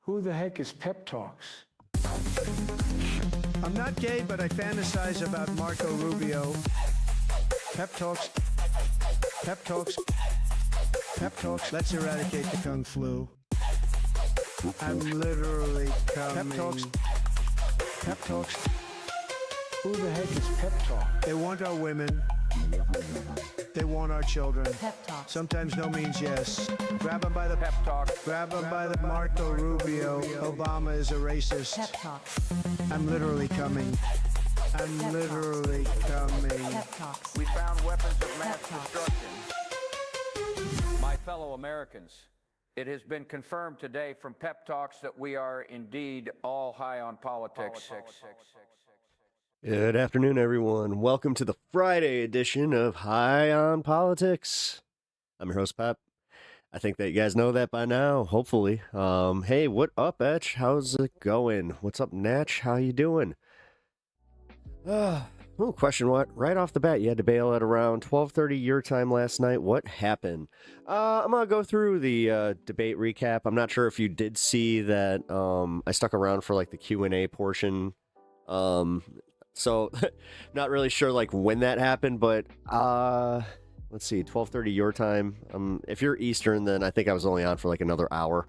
Who the heck is Pep Talks? I'm not gay, but I fantasize about Marco Rubio. Pep Talks. Pep Talks. Pep Talks. Let's eradicate the Kung Flu. I'm literally coming. Pep Talks. Pep Talks. Who the heck is Pep Talk? They want our women. They want our children. Pep Talks. Sometimes no means yes. Grab them by the Pep Talk. Grab them by the Marco Rubio. Obama is a racist. Pep Talks. I'm literally coming. I'm Pep literally coming. Pep Talks. We found weapons of mass Pep talks. destruction. My fellow Americans, it has been confirmed today from Pep Talks that we are indeed all high on politics. Good afternoon, everyone. Welcome to the Friday edition of High on Politics. I'm your host, Pep. I think that you guys know that by now, hopefully. Hey, what up, Etch? How's it going? What's up, Natch? How you doing? Question what? Right off the bat, you had to bail at around 12:30 your time last night. What happened? I'm going to go through the debate recap. I'm not sure if you did see that I stuck around for like the Q&A portion. So, not really sure like when that happened, but let's see, 12:30 your time. If you're Eastern, then I think I was only on for like another hour.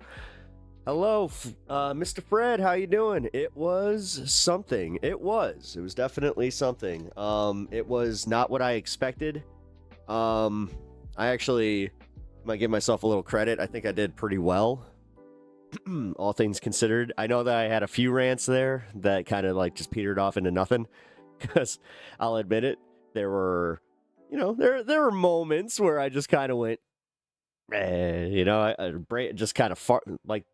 Hello, Mr. Fred, how you doing? It was something. It was definitely something. It was not what I expected. I actually might give myself a little credit. I think I did pretty well. All things considered. I know that I had a few rants there that kind of like just petered off into nothing, because I'll admit it, there were, there were moments where I just kind of went, just kind of fart, like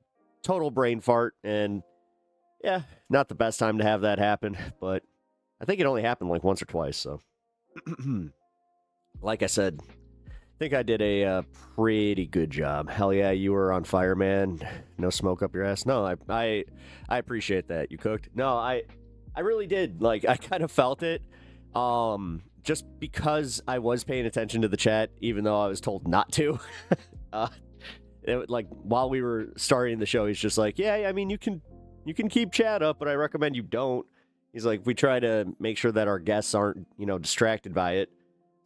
total brain fart, and yeah, not the best time to have that happen, but I think it only happened like once or twice, so like I said, I think I did a pretty good job. Hell yeah, you were on fire, man. No smoke up your ass. No, I appreciate that. You cooked. No, I really did. Like, I kind of felt it. Just because I was paying attention to the chat, even though I was told not to. Like, while we were starting the show, he's just like, yeah, I mean, you can keep chat up, but I recommend you don't. He's like, we try to make sure that our guests aren't, distracted by it.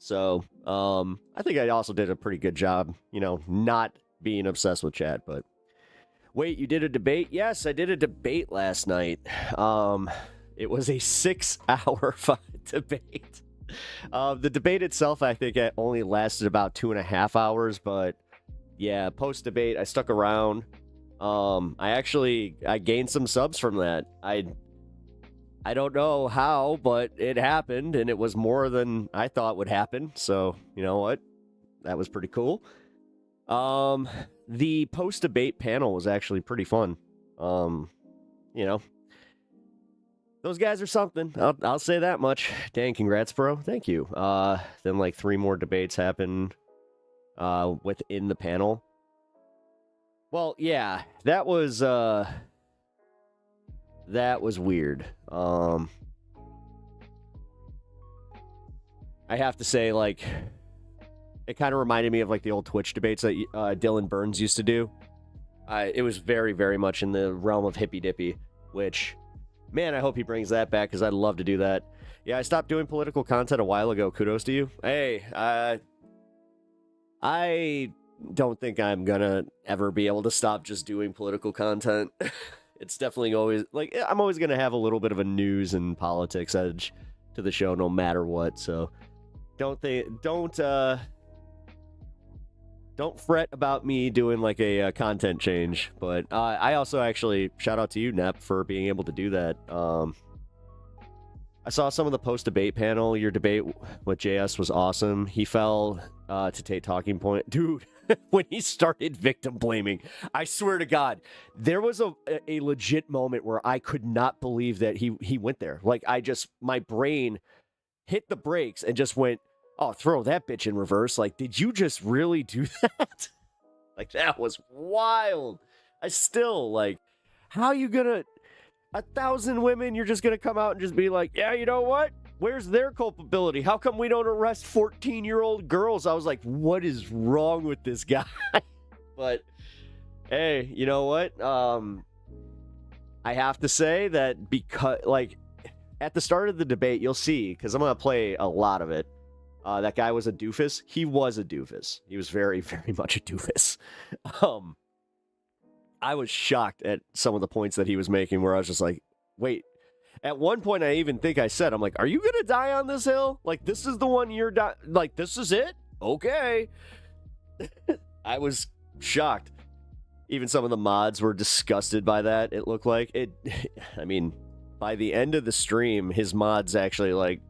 So, I think I also did a pretty good job, not being obsessed with chat, but wait, you did a debate? Yes, I did a debate last night. It was a 6-hour debate. The debate itself, I think it only lasted about 2.5 hours, but yeah, post-debate, I stuck around. I gained some subs from that. I don't know how, but it happened, and it was more than I thought would happen, so, you know what? That was pretty cool. The post-debate panel was actually pretty fun. Those guys are something. I'll say that much. Dang, congrats, bro. Thank you. Then, like, 3 more debates happened within the panel. Well, yeah, that was weird. I have to say, like, it kind of reminded me of like the old Twitch debates that Dylan Burns used to do. It was very, very much in the realm of hippy dippy, which, man, I hope he brings that back, because I'd love to do that. Yeah, I stopped doing political content a while ago. Kudos to you. Hey, I don't think I'm gonna ever be able to stop just doing political content. It's definitely always, like, I'm always going to have a little bit of a news and politics edge to the show no matter what, so don't fret about me doing, like, a content change, but I also actually, shout out to you, Nep, for being able to do that. I saw some of the post-debate panel. Your debate with JS was awesome. He fell to Tate Talking Point. Dude, when he started victim blaming, I swear to God, there was a legit moment where I could not believe that he went there. Like, my brain hit the brakes and just went, oh, throw that bitch in reverse. Like, did you just really do that? Like, that was wild. I still, like, how you gonna... 1,000 women, you're just going to come out and just be like, yeah, you know what? Where's their culpability? How come we don't arrest 14-year-old girls? I was like, what is wrong with this guy? But, hey, you know what? I have to say that because, like, at the start of the debate, you'll see, because I'm going to play a lot of it, that guy was a doofus. He was a doofus. He was very, very much a doofus. I was shocked at some of the points that he was making where I was just like, wait. At one point, I even think I said, I'm like, are you going to die on this hill? Like, this is the one you're like, this is it? Okay. I was shocked. Even some of the mods were disgusted by that, it looked like. I mean, by the end of the stream, his mods actually, like,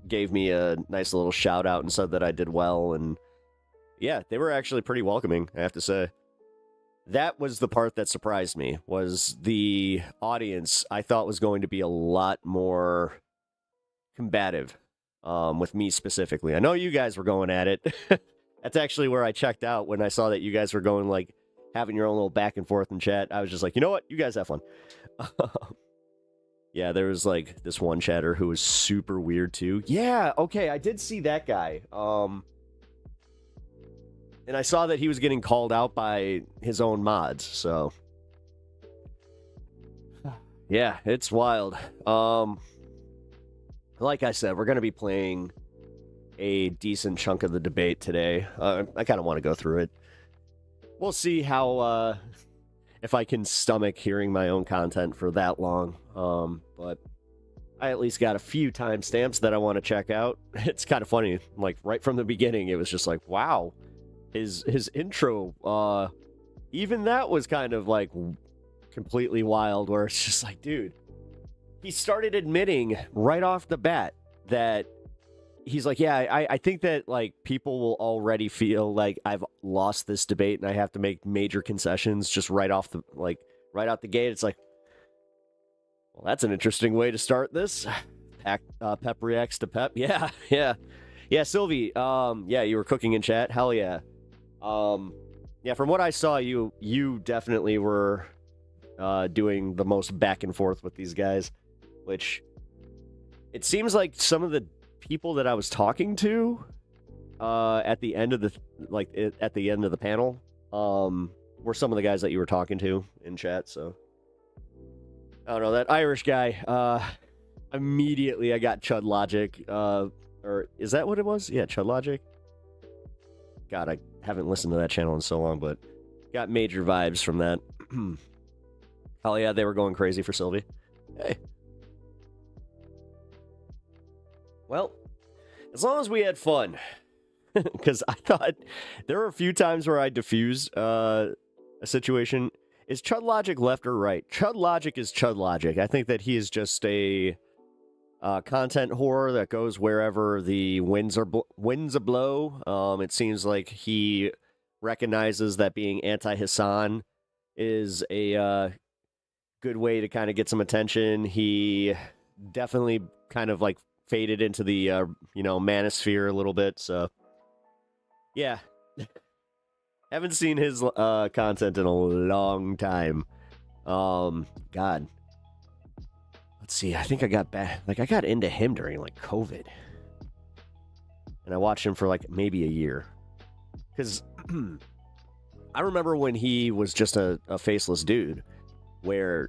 gave me a nice little shout out and said that I did well. And yeah, they were actually pretty welcoming, I have to say. That was the part that surprised me, was the audience I thought was going to be a lot more combative with me specifically. I know you guys were going at it. That's actually where I checked out when I saw that you guys were going, like, having your own little back and forth in chat. I was just like, you know what? You guys have fun. Yeah, there was, like, this one chatter who was super weird, too. Yeah, okay, I did see that guy. And I saw that he was getting called out by his own mods, so... yeah, it's wild. Like I said, we're going to be playing a decent chunk of the debate today. I kind of want to go through it. We'll see how, if I can stomach hearing my own content for that long. But I at least got a few timestamps that I want to check out. It's kind of funny. Like, right from the beginning, it was just like, wow. His intro, even that was kind of, like, completely wild, where it's just like, dude, he started admitting right off the bat that he's like, yeah, I think that, like, people will already feel like I've lost this debate and I have to make major concessions just right out the gate. It's like, well, that's an interesting way to start this. Pep reacts to Pep. Yeah, Sylvie, yeah, you were cooking in chat. Hell yeah. Yeah, from what I saw, you definitely were doing the most back and forth with these guys, which it seems like some of the people that I was talking to at the end of the panel were some of the guys that you were talking to in chat. So I don't know, that Irish guy, immediately I got Chud Logic, or is that what it was? Yeah, Chud Logic. God, I haven't listened to that channel in so long, but got major vibes from that. Oh yeah, they were going crazy for Sylvie. Hey. Well, as long as we had fun. Because I thought there were a few times where I diffused a situation. Is Chud Logic left or right? Chud Logic is Chud Logic. I think that he is just a content whore that goes wherever the winds a blow. It seems like he recognizes that being anti-Hassan is a good way to kind of get some attention. He definitely kind of, like, faded into the manosphere a little bit. So yeah, haven't seen his content in a long time. God. Let's see, I think I got back, like, I got into him during, like, COVID. And I watched him for, like, maybe a year. Because I remember when he was just a faceless dude, where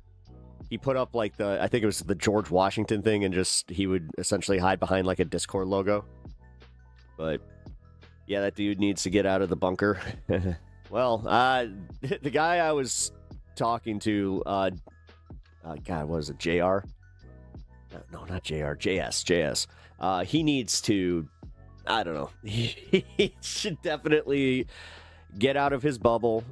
he put up, like, I think it was the George Washington thing, and just, he would essentially hide behind, like, a Discord logo. But yeah, that dude needs to get out of the bunker. Well, the guy I was talking to, God, what was it, JR? No, not JR, JS. He needs to, I don't know, he should definitely get out of his bubble.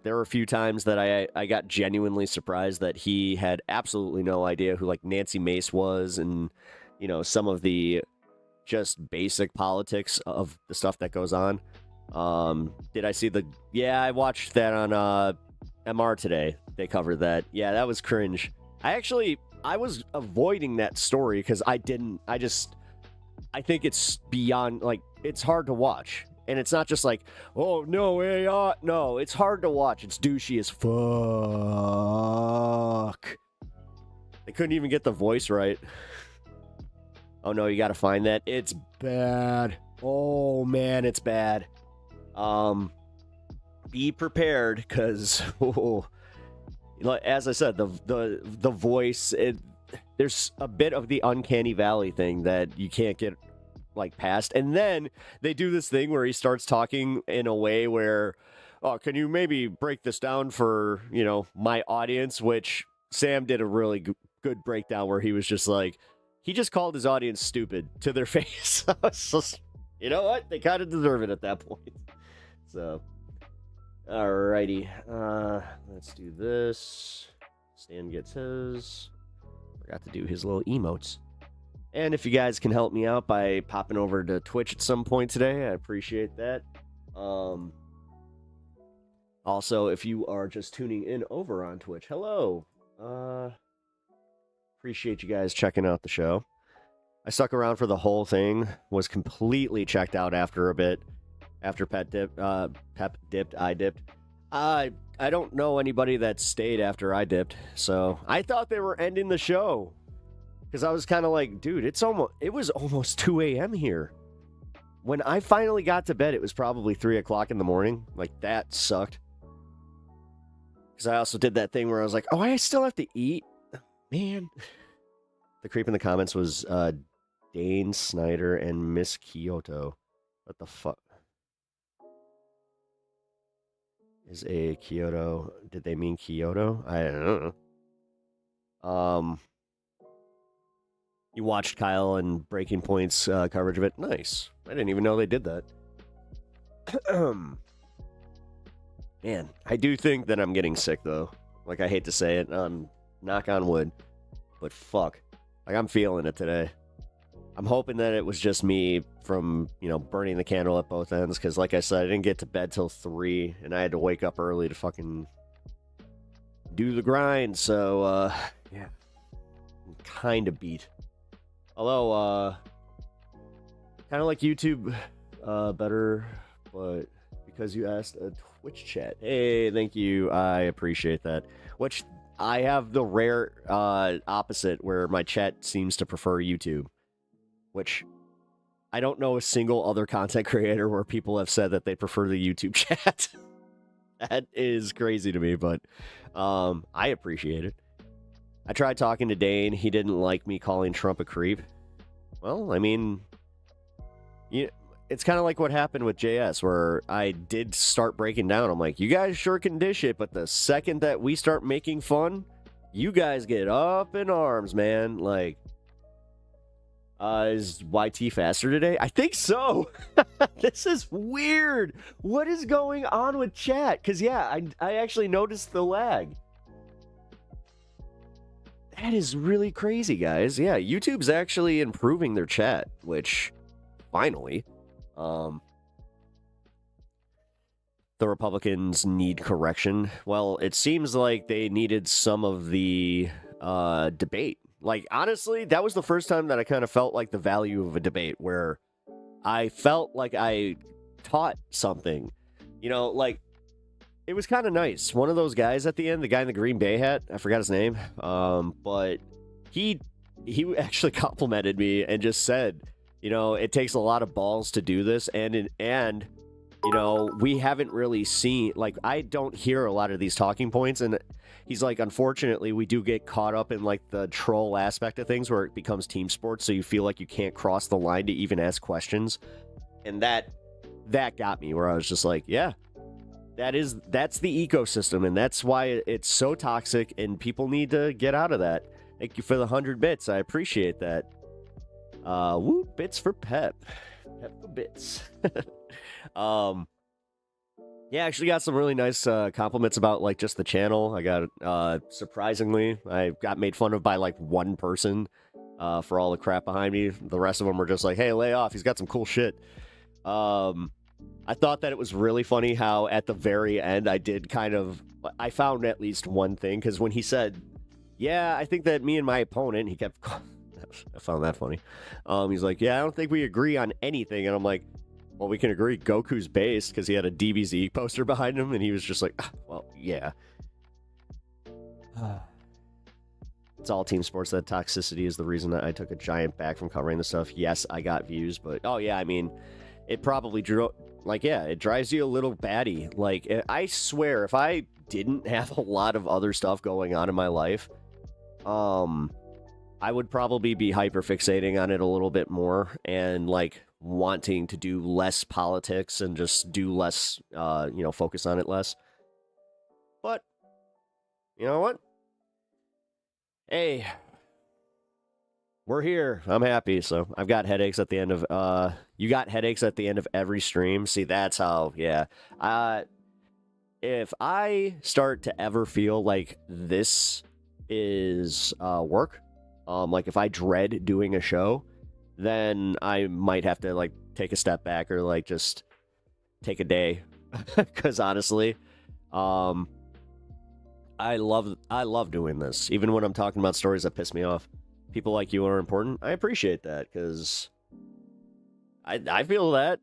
There were a few times that I got genuinely surprised that he had absolutely no idea who, like, Nancy Mace was, and, you know, some of the just basic politics of the stuff that goes on. Did I see yeah, I watched that on MR today. They covered that. Yeah, that was cringe. I was avoiding that story because I think it's beyond, like, it's hard to watch. And it's not just like, oh, no, no, it's hard to watch. It's douchey as fuck. They couldn't even get the voice right. Oh, no, you gotta find that. It's bad. Oh, man, it's bad. Be prepared, because, as I said, the voice, there's a bit of the uncanny valley thing that you can't get like past. And then they do this thing where he starts talking in a way where, oh, can you maybe break this down for, my audience? Which Sam did a really good breakdown where he was just like, he just called his audience stupid to their face. It's just, you know what? They kind of deserve it at that point. So, alrighty. Let's do this. Stan gets his. Forgot to do his little emotes. And if you guys can help me out by popping over to Twitch at some point today, I appreciate that. Also, if you are just tuning in over on Twitch, hello. Appreciate you guys checking out the show. I stuck around for the whole thing, was completely checked out after a bit. After Pep dipped, I dipped. I don't know anybody that stayed after I dipped, so I thought they were ending the show. Because I was kind of like, dude, it was almost 2 a.m. here. When I finally got to bed, it was probably 3 o'clock in the morning. Like, that sucked. Because I also did that thing where I was like, oh, I still have to eat? Man. The creep in the comments was Dane Snyder and Miss Kyoto. What the fuck? Is a Kyoto... Did they mean Kyoto? I don't know. You watched Kyle and Breaking Point's coverage of it. Nice. I didn't even know they did that. Man, I do think that I'm getting sick, though. Like, I hate to say it. Knock on wood. But fuck. Like, I'm feeling it today. I'm hoping that it was just me from, burning the candle at both ends. Because, like I said, I didn't get to bed till 3. And I had to wake up early to fucking do the grind. So, yeah. I'm kind of beat. Although, kind of like YouTube better, but because you asked a Twitch chat. Hey, thank you. I appreciate that. Which I have the rare opposite where my chat seems to prefer YouTube. Which I don't know a single other content creator where people have said that they prefer the YouTube chat. That is crazy to me, but I appreciate it. I tried talking to Dane. He didn't like me calling Trump a creep. Well, I mean, it's kind of like what happened with JS, where I did start breaking down. I'm like, you guys sure can dish it, but the second that we start making fun, you guys get up in arms, man. Like, is YT faster today? I think so. This is weird. What is going on with chat? Because, yeah, I actually noticed the lag. That is really crazy, guys. Yeah, YouTube's actually improving their chat, which, finally, the Republicans need correction. Well, it seems like they needed some of the debate. Like, honestly, that was the first time that I kind of felt like the value of a debate, where I felt like I taught something. Like, it was kind of nice. One of those guys at the end, the guy in the Green Bay hat, I forgot his name, but he actually complimented me and just said, it takes a lot of balls to do this, and we haven't really seen, like, I don't hear a lot of these talking points, and he's like, unfortunately, we do get caught up in, like, the troll aspect of things where it becomes team sports, so you feel like you can't cross the line to even ask questions, and that got me, where I was just like, yeah. That's the ecosystem, and that's why it's so toxic, and people need to get out of that. Thank you for the 100 bits. I appreciate that. Woo, bits for Pep. Pep for bits. Yeah, I actually got some really nice compliments about, like, just the channel. I got, surprisingly, I got made fun of by, like, one person for all the crap behind me. The rest of them were just like, hey, lay off. He's got some cool shit. I thought that it was really funny how at the very end I found at least one thing, because when he said, yeah, I think that me and my opponent, he kept, I found that funny. He's like, yeah, I don't think we agree on anything. And I'm like, well, we can agree Goku's based, because he had a DBZ poster behind him, and he was just like, well, yeah. It's all team sports. That toxicity is the reason that I took a giant back from covering this stuff. Yes, I got views, but, oh yeah, I mean, it probably it drives you a little batty. Like, I swear, if I didn't have a lot of other stuff going on in my life, I would probably be hyperfixating on it a little bit more and like wanting to do less politics and just do less, focus on it less. But you know what? Hey, we're here. I'm happy. So I've got headaches at the end of, you got headaches at the end of every stream. See, that's how, yeah. If I start to ever feel like this is work, like if I dread doing a show, then I might have to like take a step back or like just take a day. Because honestly, I love doing this. Even when I'm talking about stories that piss me off, people like you are important. I appreciate that because I feel that.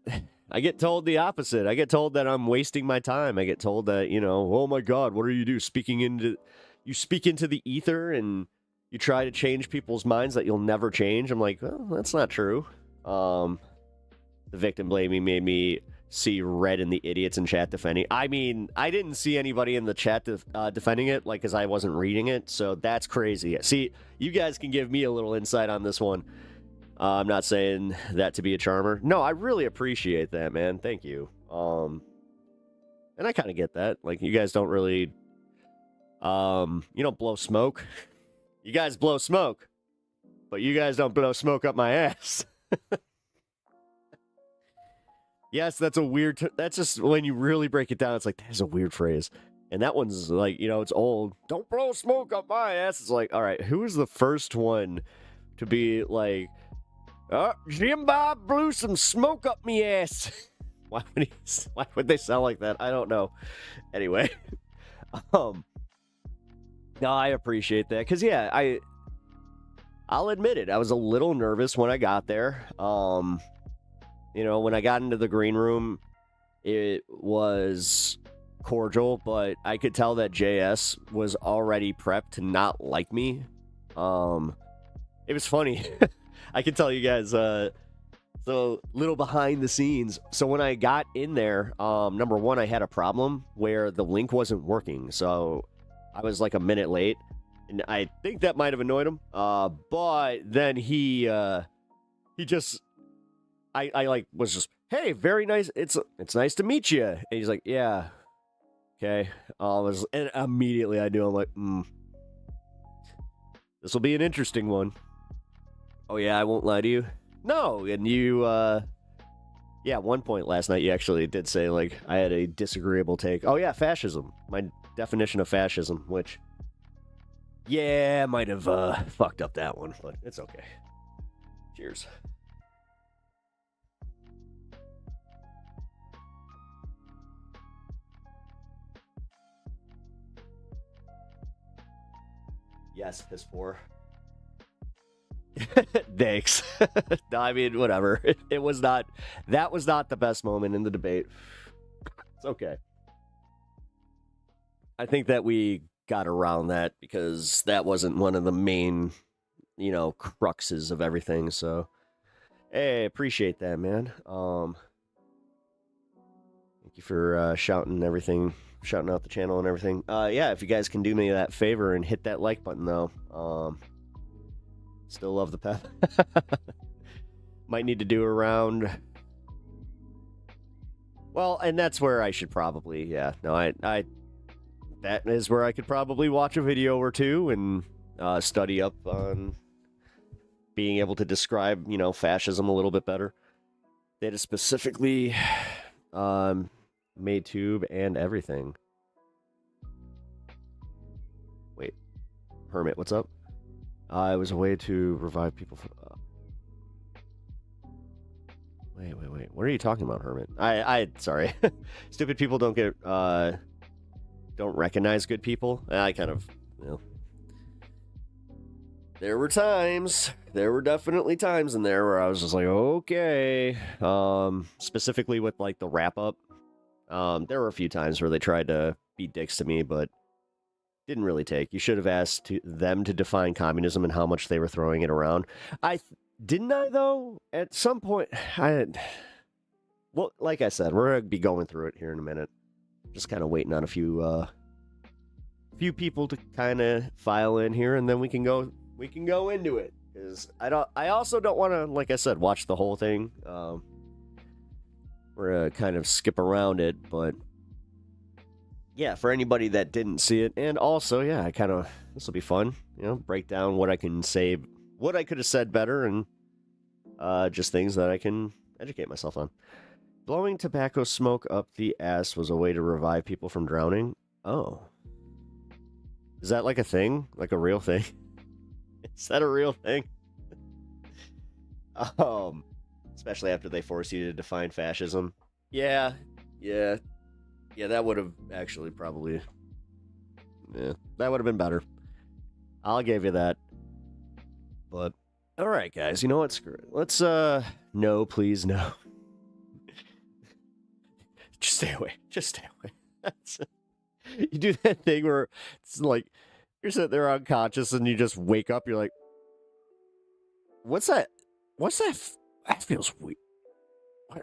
I get told the opposite. I get told that I'm wasting my time. I get told that, oh my God, what do? You speak into the ether and you try to change people's minds that you'll never change. I'm like, well, that's not true. The victim blaming made me see red in the idiots in chat defending. I mean, I didn't see anybody in the chat defending it, like, because I wasn't reading it. So that's crazy. See, you guys can give me a little insight on this one. I'm not saying that to be a charmer. No, I really appreciate that, man. Thank you. And I kind of get that. Like, you guys don't really, you don't blow smoke. You guys blow smoke, but you guys don't blow smoke up my ass. Yes, that's a weird, that's just when you really break it down, it's like, that's a weird phrase. And that one's like, it's old. Don't blow smoke up my ass. It's like, all right, who was the first one to be like, Jim Bob blew some smoke up me ass? Why would they sound like that? I don't know. Anyway, no, I appreciate that because yeah, I'll admit it. I was a little nervous when I got there. When I got into the green room, it was cordial, but I could tell that JS was already prepped to not like me. It was funny. I can tell you guys, so little behind the scenes. So when I got in there, number one, I had a problem where the link wasn't working. So I was like a minute late, and I think that might have annoyed him. But then he just, I like was just, hey, very nice. It's nice to meet you. And he's like, yeah, okay. And immediately I knew, I'm like, this will be an interesting one. Oh yeah, I won't lie to you. No, and you, at one point last night you actually did say, like, I had a disagreeable take. Oh yeah, fascism. My definition of fascism, which, yeah, might have fucked up that one, but it's okay. Cheers. Yes, piss poor. Thanks. No, I mean, whatever. It was not, that was not the best moment in the debate. It's okay. I think that we got around that because that wasn't one of the main, cruxes of everything. So, hey, appreciate that, man. Thank you for shouting everything, shouting out the channel and everything. Yeah, if you guys can do me that favor and hit that like button, though. Still love the pep. Might need to do around. Well, and that's where I should probably, yeah. No, I that is where I could probably watch a video or two and study up on being able to describe, fascism a little bit better. Data specifically, Maytube and everything. Wait, Hermit, what's up? It was a way to revive people from... Wait. What are you talking about, Hermit? Sorry. Stupid people don't get, don't recognize good people. I kind of, There were definitely times in there where I was just like, okay. Specifically with, like, the wrap-up. There were a few times where they tried to be dicks to me, but didn't really take. You should have asked them to define communism and how much they were throwing it around. Didn't I, though? At some point, well, like I said, we're gonna be going through it here in a minute. Just kind of waiting on a few people to kind of file in here, and then we can go into it. Because I also don't want to, like I said, watch the whole thing. We're gonna kind of skip around it, but yeah, for anybody that didn't see it, and also, yeah, this will be fun. Break down what I can say, what I could have said better, and just things that I can educate myself on. Blowing tobacco smoke up the ass was a way to revive people from drowning. Oh, is that like a thing, like a real thing? Is that a real thing? Especially after they force you to define fascism. Yeah, that would have actually probably... Yeah, that would have been better. I'll give you that. But, alright guys, you know what? Screw it. Let's, no, please, no. Just stay away. You do that thing where it's like, you're sitting there unconscious and you just wake up, you're like, what's that? That feels weird.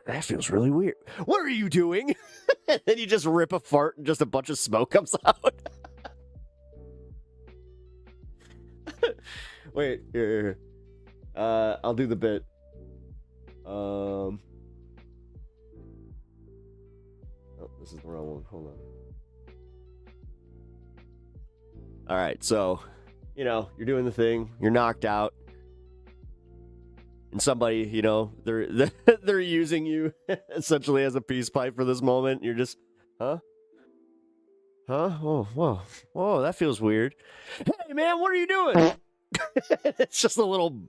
That feels really weird. What are you doing? And then you just rip a fart and just a bunch of smoke comes out. Wait, here. I'll do the bit. Oh, this is the wrong one. Hold on. All right, so, you're doing the thing. You're knocked out. And somebody, they're using you essentially as a peace pipe for this moment. You're just, huh? Oh, whoa, that feels weird. Hey, man, what are you doing? It's just a little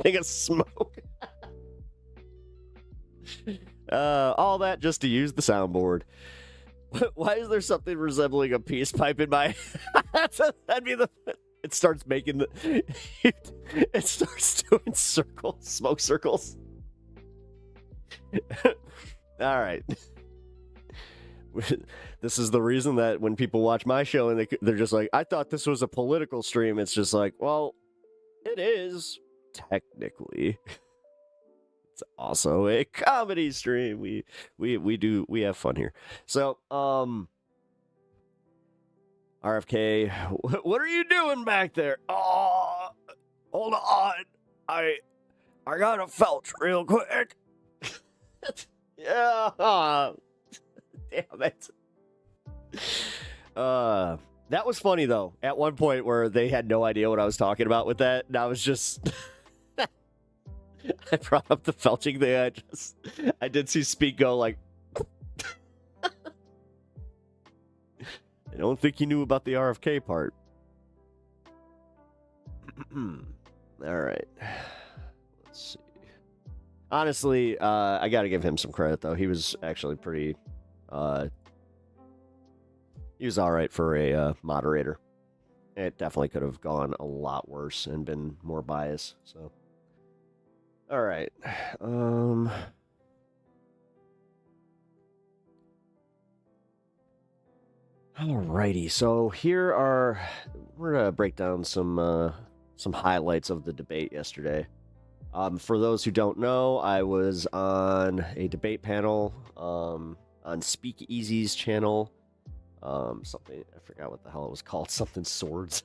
thing of smoke. All that just to use the soundboard. Why is there something resembling a peace pipe in my... That'd be the... It starts making the... It starts doing circles, smoke circles. All right. This is the reason that when people watch my show and they're just like, I thought this was a political stream. It's just like, well, it is technically. It's also a comedy stream. We have fun here. So, RFK, what are you doing back there? Oh, hold on. I gotta felch real quick. Yeah. Damn it. That was funny though. At one point where they had no idea what I was talking about with that, and I was just I brought up the felching thing. I did see Speak go like I don't think he knew about the RFK part. All right. Let's see. Honestly, I got to give him some credit, though. He was actually pretty... he was all right for a moderator. It definitely could have gone a lot worse and been more biased. So, all right. Alrighty, so we're gonna break down some highlights of the debate yesterday. For those who don't know, I was on a debate panel on Speakeasy's channel. Something, I forgot what the hell it was called, something swords.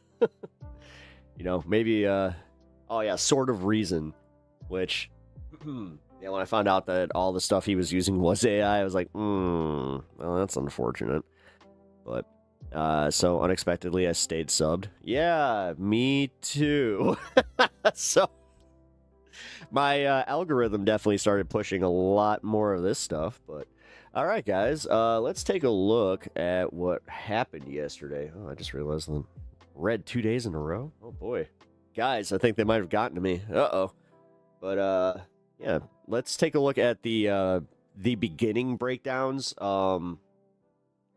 Maybe Sword of Reason, which when I found out that all the stuff he was using was AI, I was like, well, that's unfortunate. But, so unexpectedly I stayed subbed. Yeah, me too. So, my algorithm definitely started pushing a lot more of this stuff. But, alright guys, let's take a look at what happened yesterday. Oh, I just realized I read 2 days in a row. Oh boy. Guys, I think they might have gotten to me. Uh-oh. But, yeah, let's take a look at the beginning breakdowns.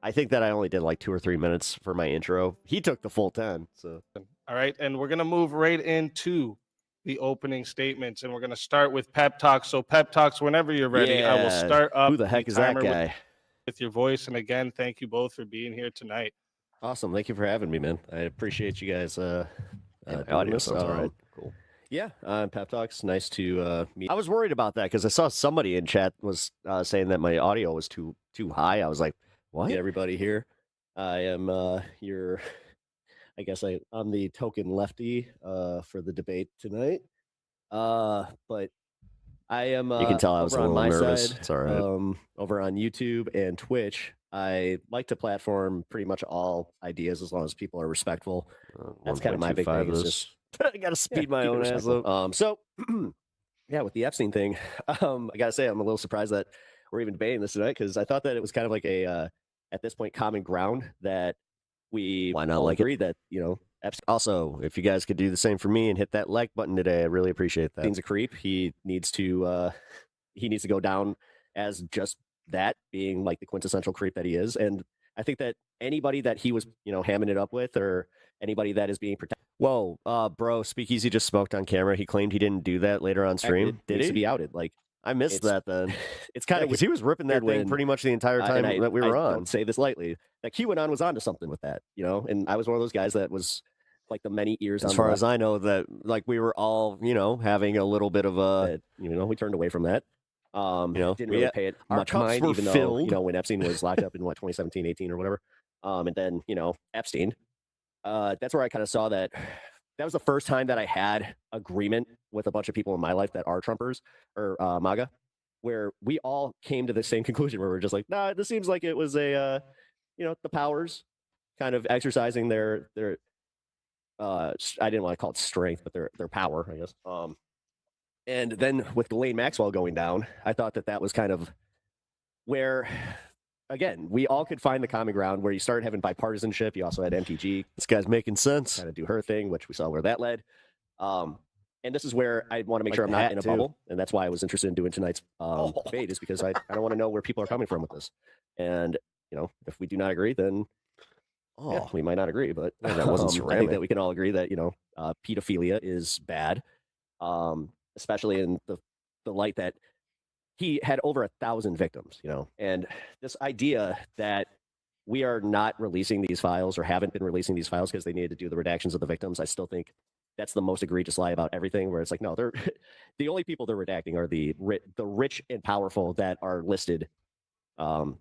I think that I only did like 2 or 3 minutes for my intro. He took the full 10. So, all right, and we're gonna move right into the opening statements, and we're gonna start with pep talks. So, pep talks, whenever you're ready, I will start up. Who the heck is that guy? With your voice, and again, thank you both for being here tonight. Awesome, thank you for having me, man. I appreciate you guys. Audio sounds all right. Cool. Yeah, Pep Talks. Nice to meet. I was worried about that because I saw somebody in chat was saying that my audio was too high. I was like, "What?" Everybody here. I am your. I guess I'm the token lefty for the debate tonight. But I am. You can tell I was a little nervous. Side, it's all right. Over on YouTube and Twitch, I like to platform pretty much all ideas as long as people are respectful. That's kind of my big thing. Is just I gotta speed my own ass up. So yeah, with the Epstein thing, I gotta say I'm a little surprised that we're even debating this tonight because I thought that it was kind of like a at this point common ground that we why not all agree that Epstein. Also, if you guys could do the same for me and hit that like button today, I really appreciate that. Epstein's a creep. He needs to go down as just that, being like the quintessential creep that he is. And I think that anybody that he was, hamming it up with, or anybody that is being protected. Whoa, bro, Speakeasy just smoked on camera. He claimed he didn't do that later on stream. Did he? To be outed. Like, I missed that then. It's kind of because he was ripping that thing pretty much the entire time that we were on. I don't say this lightly. That QAnon was onto something with that, and I was one of those guys that was like the many ears. As far as I know, that like we were all, having a little bit of a, we turned away from that. Didn't really pay it much mind, even though, when Epstein was locked up in 2017, 18 or whatever. And then, Epstein, that's where I kind of saw that was the first time that I had agreement with a bunch of people in my life that are Trumpers or MAGA, where we all came to the same conclusion where we're just like, nah, this seems like it was the powers kind of exercising their I didn't want to call it strength, but their power, I guess. And then with Ghislaine Maxwell going down, I thought that was kind of where, again, we all could find the common ground where you started having bipartisanship. You also had MTG. This guy's making sense. Kind of do her thing, which we saw where that led. And this is where I want to make sure I'm not in a bubble. And that's why I was interested in doing tonight's debate, is because I don't want to know where people are coming from with this. And, if we do not agree, then we might not agree. But that wasn't I think that we can all agree that, pedophilia is bad. Especially in the light that he had over 1,000 victims, and this idea that we are not releasing these files or haven't been releasing these files because they needed to do the redactions of the victims. I still think that's the most egregious lie about everything, where it's like, no, they're the only people they're redacting are the rich and powerful that are listed, in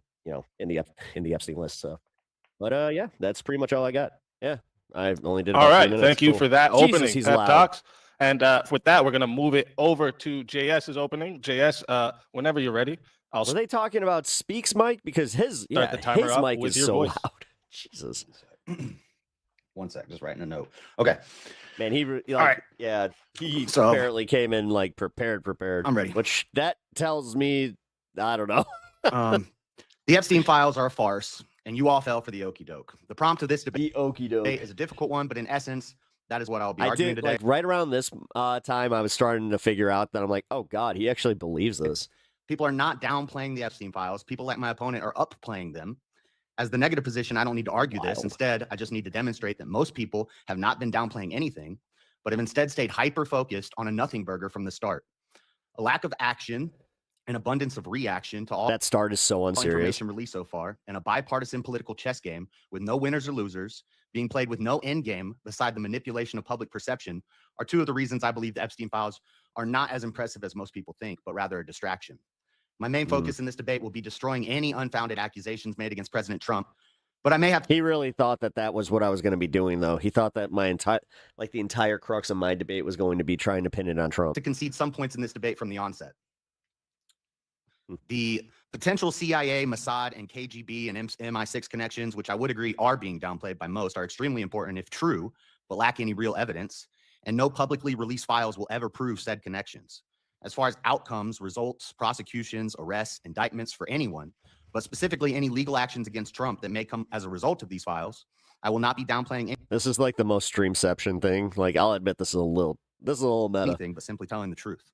the Epstein list. So, but yeah, that's pretty much all I got. Yeah, I only did. All right, thank you for that opening, Jesus, Pep Talks. And with that, we're going to move it over to JS's opening. JS, whenever you're ready. Were they talking about Speaks mic? Because his mic is so loud. Jesus. 1 sec, just writing a note. Okay. Man, he apparently came in like prepared. I'm ready. Which that tells me, I don't know. The Epstein files are a farce, and you all fell for the okie doke. The prompt of this debate is a difficult one, but in essence, that is what I'll be arguing today. Like, right around this time, I was starting to figure out that I'm like, oh, God, he actually believes this. People are not downplaying the Epstein files. People like my opponent are upplaying them. As the negative position, I don't need to argue this. Instead, I just need to demonstrate that most people have not been downplaying anything, but have instead stayed hyper-focused on a nothing burger from the start. A lack of action, an abundance of reaction to all that start is so unserious information released so far, and a bipartisan political chess game with no winners or losers, being played with no end game beside the manipulation of public perception, are two of the reasons I believe the Epstein files are not as impressive as most people think, but rather a distraction. My main focus in this debate will be destroying any unfounded accusations made against President Trump, but I may have. He really thought that was what I was going to be doing, though. He thought that the entire crux of my debate was going to be trying to pin it on Trump. To concede some points in this debate from the onset. The potential CIA, Mossad, and KGB and MI6 connections, which I would agree are being downplayed by most, are extremely important if true, but lack any real evidence, and no publicly released files will ever prove said connections. As far as outcomes, results, prosecutions, arrests, indictments for anyone, but specifically any legal actions against Trump that may come as a result of these files, I will not be downplaying This is like the most streamception thing. Like, I'll admit this is a little meta. Anything but simply telling the truth.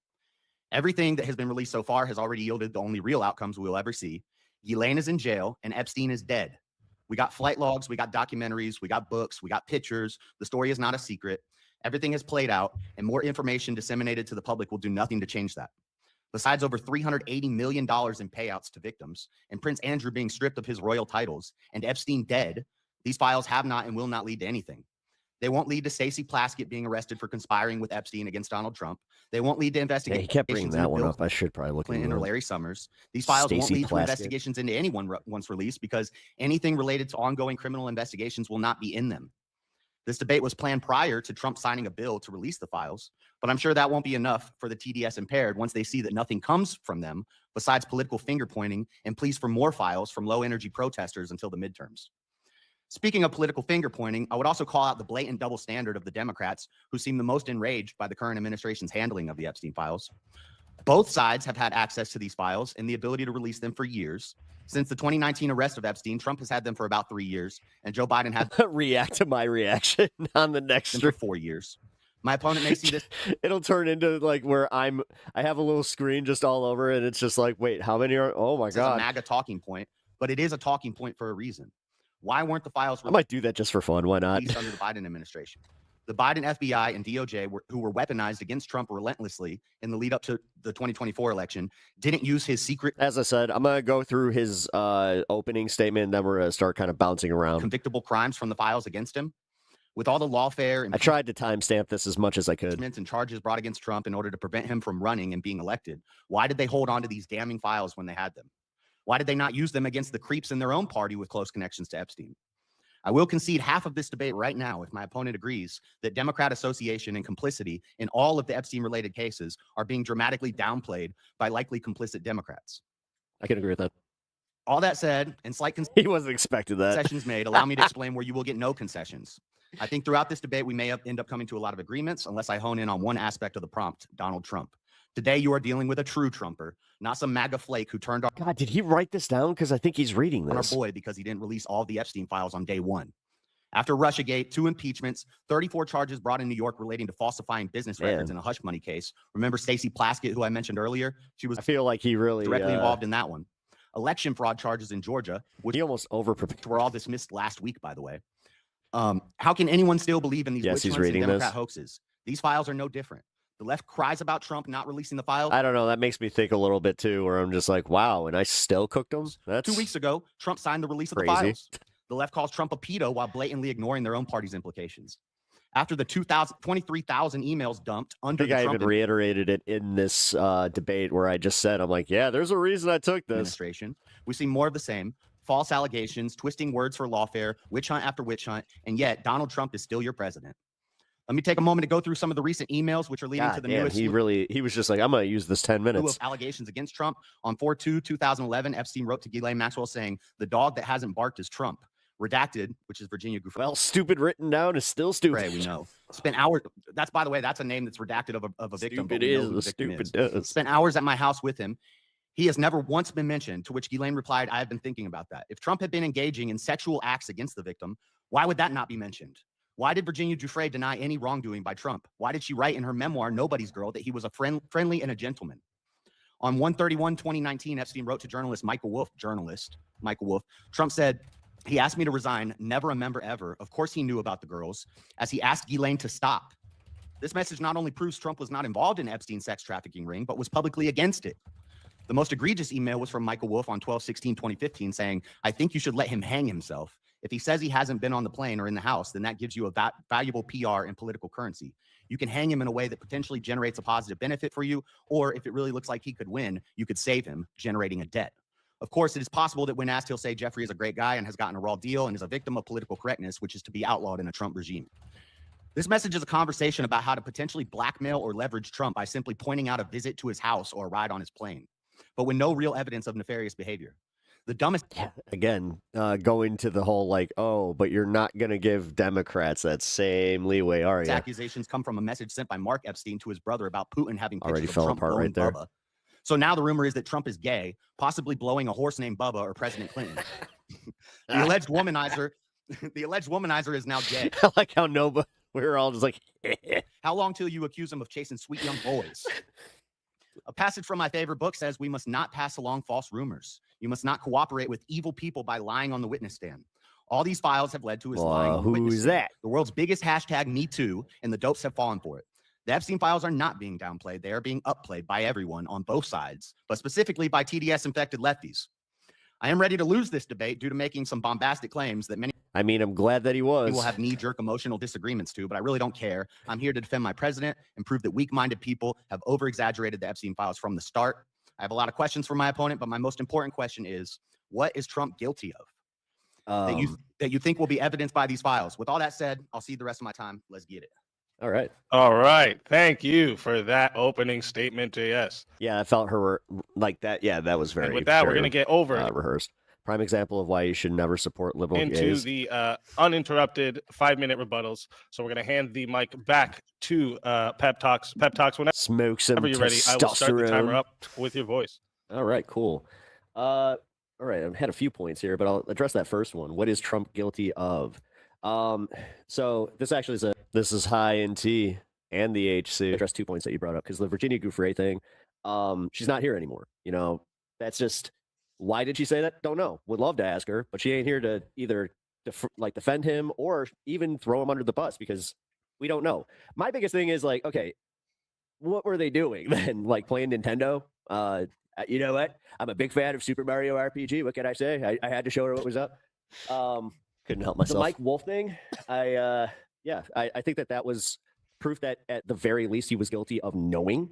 Everything that has been released so far has already yielded the only real outcomes we will ever see. Ghislaine is in jail and Epstein is dead. We got flight logs, we got documentaries, we got books, we got pictures. The story is not a secret. Everything has played out, and more information disseminated to the public will do nothing to change that. Besides over $380 million in payouts to victims, and Prince Andrew being stripped of his royal titles, and Epstein dead, these files have not and will not lead to anything. They won't lead to Stacey Plaskett being arrested for conspiring with Epstein against Donald Trump. They won't lead to Yeah, investigations. he kept bringing into that one Bill up. I should probably look Clinton into or it. Larry Summers. These files won't Stacey lead to Plaskett. investigations into anyone once released because anything related to ongoing criminal investigations will not be in them. This debate was planned prior to Trump signing a bill to release the files, but I'm sure that won't be enough for the TDS impaired once they see that nothing comes from them besides political finger pointing and pleas for more files from low energy protesters until the midterms. Speaking of political finger pointing, I would also call out the blatant double standard of the Democrats who seem the most enraged by the current administration's handling of the Epstein files. Both sides have had access to these files and the ability to release them for years. Since the 2019 arrest of Epstein, Trump has had them for about 3 years, and Joe Biden had React to my reaction on the next them for stream. 4 years. My opponent may see this It'll turn into like where I have a little screen just all over it, and it's just like, wait, how many are? Oh my as a god! MAGA talking point, but it is a talking point for a reason. Why weren't the files I might do that just for fun. Why not? released under the Biden administration? The Biden FBI and DOJ, who were weaponized against Trump relentlessly in the lead up to the 2024 election, didn't use his secret As I said, I'm gonna go through his opening statement, and then we're gonna start kind of bouncing around. convictable crimes from the files against him. With all the lawfare I tried to timestamp this as much as I could. impeachments and charges brought against Trump in order to prevent him from running and being elected, why did they hold on to these damning files when they had them? Why did they not use them against the creeps in their own party with close connections to Epstein? I will concede half of this debate right now if my opponent agrees that Democrat association and complicity in all of the Epstein-related cases are being dramatically downplayed by likely complicit Democrats. I can agree with that. All that said, and slight He wasn't expecting that. concessions made, allow me to explain where you will get no concessions. I think throughout this debate, we may end up coming to a lot of agreements unless I hone in on one aspect of the prompt, Donald Trump. Today, you are dealing with a true Trumper, not some MAGA flake who turned God, did he write this down? Because I think he's reading on our this. boy because he didn't release all the Epstein files on day one. After Russiagate, 2 impeachments, 34 charges brought in New York relating to falsifying business records in a hush money case. Remember Stacey Plaskett, who I mentioned earlier? She was I feel like he really directly involved in that one. Election fraud charges in Georgia, which He almost overprepared. were all dismissed last week, by the way. How can anyone still believe in these Yes, witch he's hunts and reading Democrat this. hoaxes? These files are no different. The left cries about Trump not releasing the files. I don't know. That makes me think a little bit too, where I'm just like, wow, and I still cooked them. That's 2 weeks ago, Trump signed the release of the crazy. files. The left calls Trump a pedo while blatantly ignoring their own party's implications. After the 23,000 emails dumped I under think the I Trump even reiterated it in this debate where I just said, I'm like, yeah, there's a reason I took this. administration, we see more of the same. False allegations, twisting words for lawfare, witch hunt after witch hunt, and yet Donald Trump is still your president. Let me take a moment to go through some of the recent emails, which are leading to God the damn, newest he was just like, I'm going to use this 10 slew minutes. of allegations against Trump. On 4/2/2011, Epstein wrote to Ghislaine Maxwell saying, "The dog that hasn't barked is Trump." Redacted, which is Virginia Giuffre. Well, stupid written down is still stupid. We know. Spent hours. That's, by the way, that's a name that's redacted of a victim. but Stupid we know is, who the the victim stupid is. does. Spent hours at my house with him. He has never once been mentioned, to which Ghislaine replied, I have been thinking about that. If Trump had been engaging in sexual acts against the victim, why would that not be mentioned? Why did Virginia Giuffre deny any wrongdoing by Trump? Why did she write in her memoir, Nobody's Girl, that he was a friendly and a gentleman? On 1/31/2019, Epstein wrote to journalist Michael Wolff, Trump said, he asked me to resign, never a member ever. Of course he knew about the girls, as he asked Ghislaine to stop. This message not only proves Trump was not involved in Epstein's sex trafficking ring, but was publicly against it. The most egregious email was from Michael Wolff on 12/16/2015 saying, I think you should let him hang himself. If he says he hasn't been on the plane or in the house, then that gives you a valuable PR and political currency. You can hang him in a way that potentially generates a positive benefit for you, or if it really looks like he could win, you could save him, generating a debt. Of course, it is possible that when asked, he'll say Jeffrey is a great guy and has gotten a raw deal and is a victim of political correctness, which is to be outlawed in a Trump regime. This message is a conversation about how to potentially blackmail or leverage Trump by simply pointing out a visit to his house or a ride on his plane, but with no real evidence of nefarious behavior. The dumbest Again, going to the whole like, oh, but you're not going to give Democrats that same leeway, are you? accusations come from a message sent by Mark Epstein to his brother about Putin having pictures Already of fell Trump apart blowing right there. Bubba. So now the rumor is that Trump is gay, possibly blowing a horse named Bubba or President Clinton. The alleged womanizer is now gay. I like how nobody, we were all just like, How long till you accuse him of chasing sweet young boys? A passage from my favorite book says, we must not pass along false rumors. You must not cooperate with evil people by lying on the witness stand. All these files have led to his lying on the witness who's stand. that? The world's biggest hashtag Me Too, and the dopes have fallen for it. The Epstein files are not being downplayed. They are being upplayed by everyone on both sides, but specifically by TDS-infected lefties. I am ready to lose this debate due to making some bombastic claims that many I mean, I'm glad that he was. We will have knee-jerk emotional disagreements too, but I really don't care. I'm here to defend my president and prove that weak-minded people have over-exaggerated the Epstein files from the start. I have a lot of questions for my opponent, but my most important question is, what is Trump guilty of that you think will be evidenced by these files? With all that said, I'll cede the rest of my time. Let's get it. All right. All right. Thank you for that opening statement, JS. Yeah, I felt her like that. Yeah, that was very. And with that, we're very, going to get over rehearsed. Prime example of why you should never support liberal into gays. the uninterrupted 5-minute rebuttals. So we're going to hand the mic back to Pep Talks. Pep Talks, whenever Smoke some you're ready, I will start the timer testosterone. up with your voice. All right, cool. All right, I've had a few points here, but I'll address that first one. What is Trump guilty of? So this actually this is high in T and the HC. Address 2 points that you brought up because the Virginia Giuffre thing. She's not here anymore. You know, that's just. Why did she say that? Don't know. Would love to ask her, but she ain't here to either defend him or even throw him under the bus because we don't know. My biggest thing is like, okay, what were they doing then? Like playing Nintendo? You know what? I'm a big fan of Super Mario RPG. What can I say? I had to show her what was up. Couldn't help myself. The Mike Wolf thing. I think that was proof that at the very least he was guilty of knowing.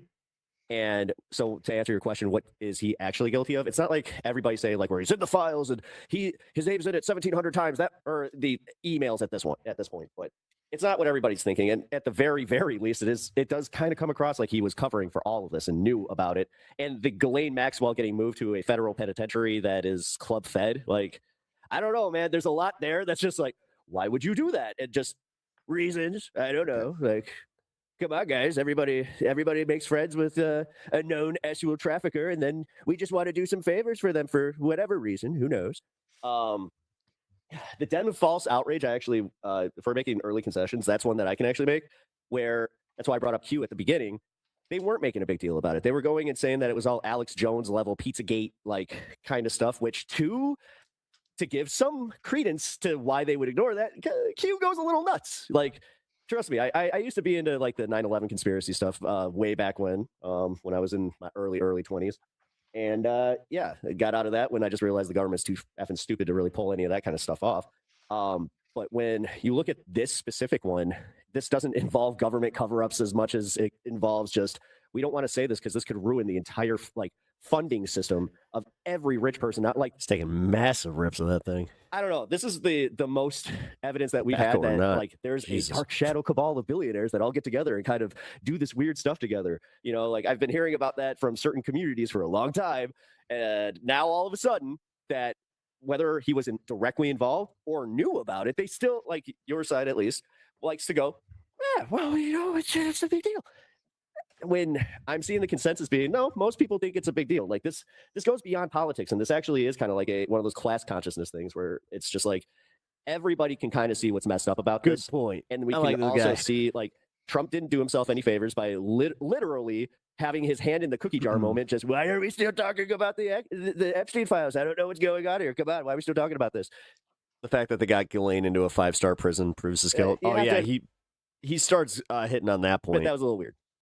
And so to answer your question, what is he actually guilty of? It's not like everybody saying like where he's in the files and his name's in it 1,700 times that or the emails at this point, but it's not what everybody's thinking. And at the very, very least, it does kind of come across like he was covering for all of this and knew about it. And the Ghislaine Maxwell getting moved to a federal penitentiary that is club fed, like, I don't know, man. There's a lot there that's just like, why would you do that? And just reasons. I don't know. Like, come on, guys. Everybody makes friends with a known SEAL trafficker, and then we just want to do some favors for them for whatever reason. Who knows? The Denman False outrage, I actually, for making early concessions, that's one that I can actually make, where that's why I brought up Q at the beginning. They weren't making a big deal about it. They were going and saying that it was all Alex Jones level Pizzagate, like kind of stuff, which to give some credence to why they would ignore that, Q goes a little nuts. Like, trust me, I used to be into like the 9/11 conspiracy stuff way back when I was in my early 20s. And yeah, I got out of that when I just realized the government's too effing stupid to really pull any of that kind of stuff off. But when you look at this specific one, this doesn't involve government cover-ups as much as it involves just, we don't want to say this because this could ruin the entire like funding system of every rich person. Not like It's taking massive rips of that thing. I don't know. This is the most evidence that we've Back had or that not. like there's Jesus. a dark shadow cabal of billionaires that all get together and kind of do this weird stuff together. You know, like I've been hearing about that from certain communities for a long time, and now all of a sudden that whether he was directly involved or knew about it, they still, like your side at least, likes to go, yeah, well, you know, it's a big deal. When I'm seeing the consensus being, no, most people think it's a big deal. Like this goes beyond politics, and this actually is kind of like one of those class consciousness things where it's just like everybody can kind of see what's messed up about Good this. point. And we I can like this also guy. see like Trump didn't do himself any favors by literally having his hand in the cookie jar moment. Just, why are we still talking about the Epstein files? I don't know what's going on here. Come on, why are we still talking about this? The fact that they got Ghislaine into a 5-star prison proves his guilt. you Oh have yeah, to- he starts hitting on that But point. that was a little weird.